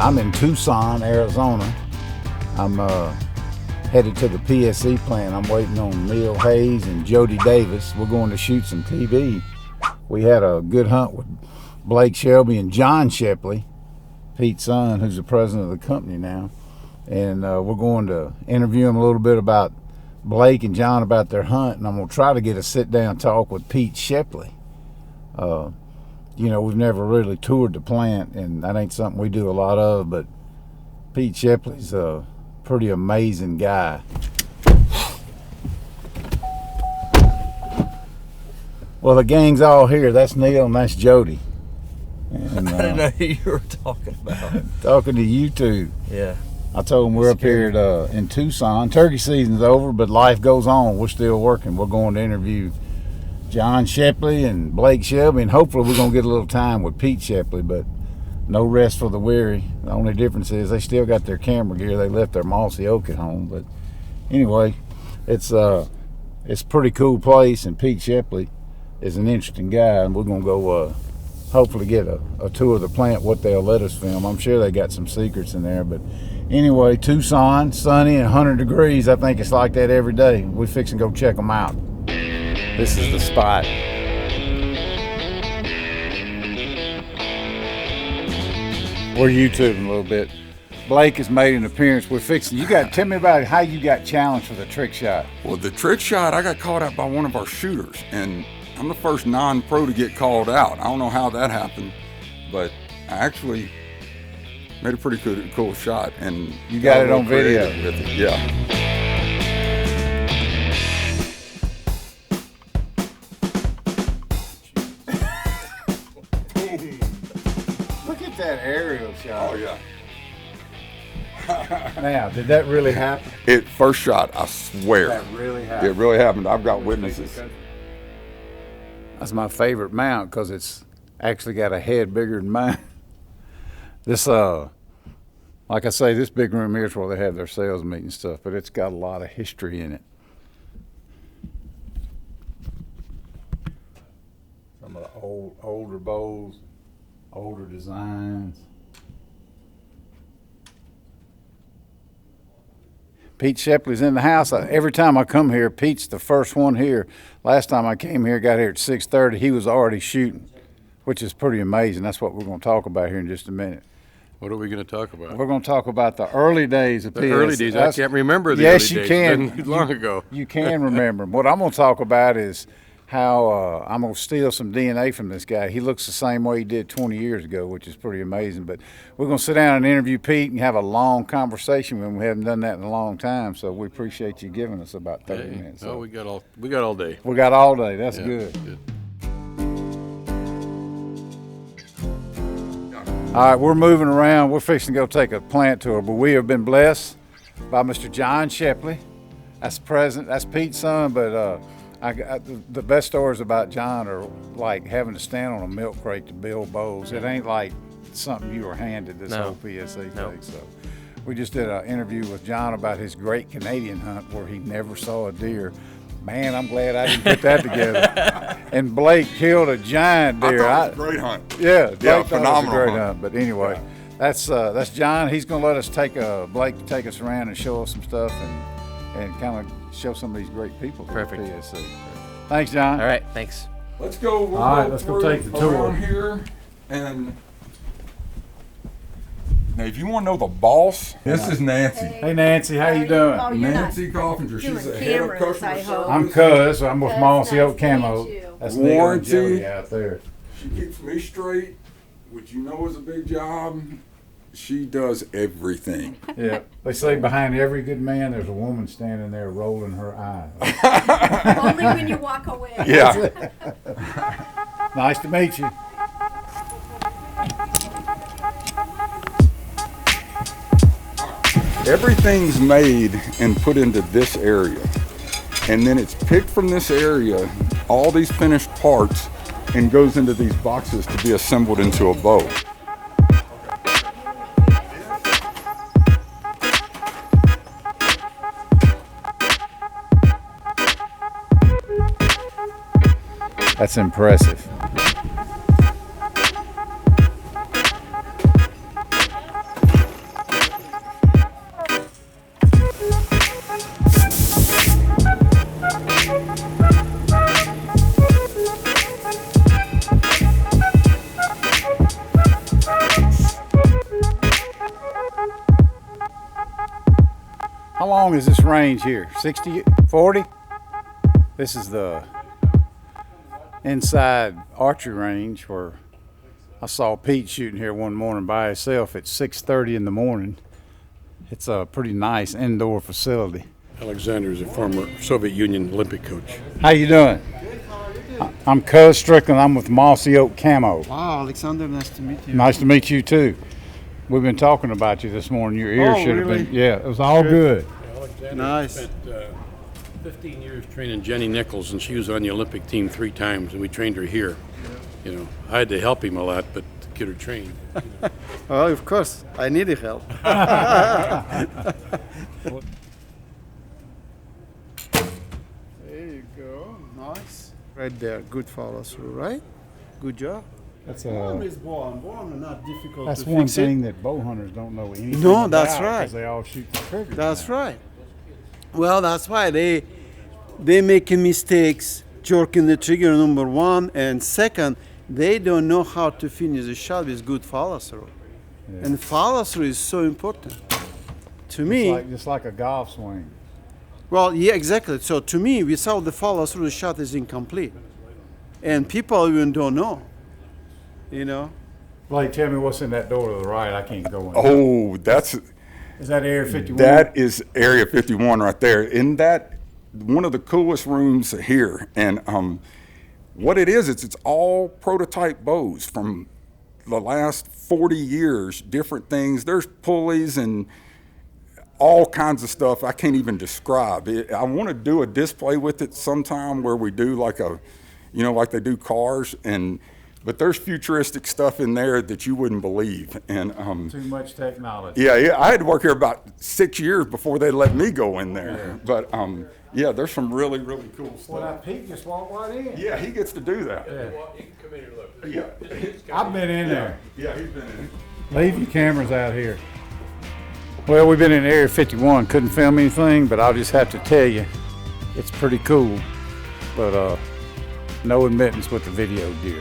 I'm in Tucson, Arizona. I'm headed to the PSE plant. I'm waiting on Neil Hayes and Jody Davis. We're going to shoot some TV. We had a good hunt with Blake Shelby and John Shepley, Pete's son, who's the president of the company now. And we're going to interview them a little bit about Blake and John about their hunt, and I'm going to try to get a sit-down talk with Pete Shepley. You know, we've never really toured the plant, and that ain't something we do a lot of, but Pete Shepley's a pretty amazing guy. Well, the gang's all here. That's Neil and that's Jody. And, I didn't know who you were talking about. Talking to you two. Yeah. I told them we're up here in Tucson. Turkey season's over, but life goes on. We're still working. We're going to interview John Shepley and Blake Shelby, and hopefully we're going to get a little time with Pete Shepley, but no rest for the weary. The only difference is they still got their camera gear. They left their mossy oak at home. But anyway, it's a pretty cool place, and Pete Shepley is an interesting guy, and we're going to go hopefully get a tour of the plant, what they'll let us film. I'm sure they got some secrets in there, but anyway, Tucson, sunny and 100 degrees. I think it's like that every day. We fix and go check them out. This is the spot. We're YouTubing a little bit. Blake has made an appearance. We're fixing. Tell me about how you got challenged for the trick shot. Well, the trick shot, I got called out by one of our shooters, and I'm the first non-pro to get called out. I don't know how that happened, but I actually made a pretty cool shot, and you got it on video. With it. Yeah. Look at that aerial shot. Oh yeah. Now, did that really happen? First shot, I swear. That really happened. It really happened. I've got witnesses. That's my favorite mount because it's actually got a head bigger than mine. This, like I say, this big room here is where they have their sales meeting stuff, but it's got a lot of history in it. Some of the older bows, older designs. Pete Shepley's in the house. Every time I come here, Pete's the first one here. Last time I came here, got here at 6:30, he was already shooting, which is pretty amazing. That's what we're going to talk about here in just a minute. What are we going to talk about? We're going to talk about the early days of PSE. The early days. I can't remember the yes, early days. Yes, you can. It's been long ago. You can remember them. What I'm going to talk about is how I'm going to steal some DNA from this guy. He looks the same way he did 20 years ago, which is pretty amazing. But we're going to sit down and interview Pete and have a long conversation with him. We haven't done that in a long time, so we appreciate you giving us about 30 minutes. No, so. we got all day. We got all day. That's Yeah, good. All right, we're moving around. We're fixing to go take a plant tour, but we have been blessed by Mr. John Shepley. That's president. That's Pete's son, but the best stories about John are like having to stand on a milk crate to build bows. It ain't like something you were handed, this whole PSE thing. So we just did an interview with John about his great Canadian hunt where he never saw a deer. Man, I'm glad I didn't put that together. And Blake killed a giant deer. I thought it was a great hunt. Yeah, Blake phenomenal great hunt. But anyway, that's John. He's going to let us Blake to take us around and show us some stuff and kind of show some of these great people. Perfect. PSE. Thanks, John. All right, thanks. Let's go. We'll All right, go let's go take the tour around here. And now, if you want to know the boss, this is Nancy. Hey, Nancy, how you doing? Oh, you're Nancy Coffinger. She's the head of cameras, customer I service. hope. I'm Cuz. I'm with Cuz, Mossy nice Oak to meet Camo. you. That's Neil and Warranty. Jody out there. She keeps me straight, which you know is a big job. She does everything. Yeah, they say behind every good man there's a woman standing there rolling her eyes. Only when you walk away. Yeah. Nice to meet you. Everything's made and put into this area. And then it's picked from this area, all these finished parts, and goes into these boxes to be assembled into a bow. That's impressive. long is this range here? 60, 40? This is the inside archery range where I saw Pete shooting here one morning by himself at 6:30 in the morning. It's a pretty nice indoor facility. Alexander is a former Soviet Union Olympic coach. How you doing? I'm Cuz Strickland. I'm with Mossy Oak Camo. Wow, Alexander, nice to meet you. Nice to meet you too. We've been talking about you this morning. Your ear should have really? been. Yeah, it was all good. Alexander Nice. spent 15 years training Jenny Nichols, and she was on the Olympic team 3 times, and we trained her here. You know, I had to help him a lot, but to get her trained. Well, of course, I needed help. There you go. Nice. Right there. Good follow through, right? Good job. That's One is born. One are not difficult that's to one fix thing it. that bow hunters don't know anything No, about, that's right. because they all shoot the trigger. That's right. Well, that's why they making mistakes, jerking the trigger, number one, and second, they don't know how to finish the shot with good follow through. Yeah. And follow through is so important. To me, Just like a golf swing. well, yeah, exactly. So to me, without the follow through, the shot is incomplete, and people even don't know. You know. Blake, tell me what's in that door to the right. I can't go in. Oh, that's Is that Area 51? that is Area 51 right there. In that, one of the coolest rooms here. And what it is, it's all prototype bows from the last 40 years. Different things. There's pulleys and all kinds of stuff I can't even describe. I want to do a display with it sometime where we do like a, you know, like they do cars, but there's futuristic stuff in there that you wouldn't believe. And Too much technology. yeah, I had to work here about 6 years before they let me go in there. But yeah, there's some really, really cool Well, stuff. that Pete just walked right in. Yeah, he gets to do that. You can come in here and look. Yeah, I've been in there. yeah, he's been in. Leave your cameras out here. Well, we've been in Area 51. Couldn't film anything, but I'll just have to tell you, it's pretty cool. But no admittance with the video gear.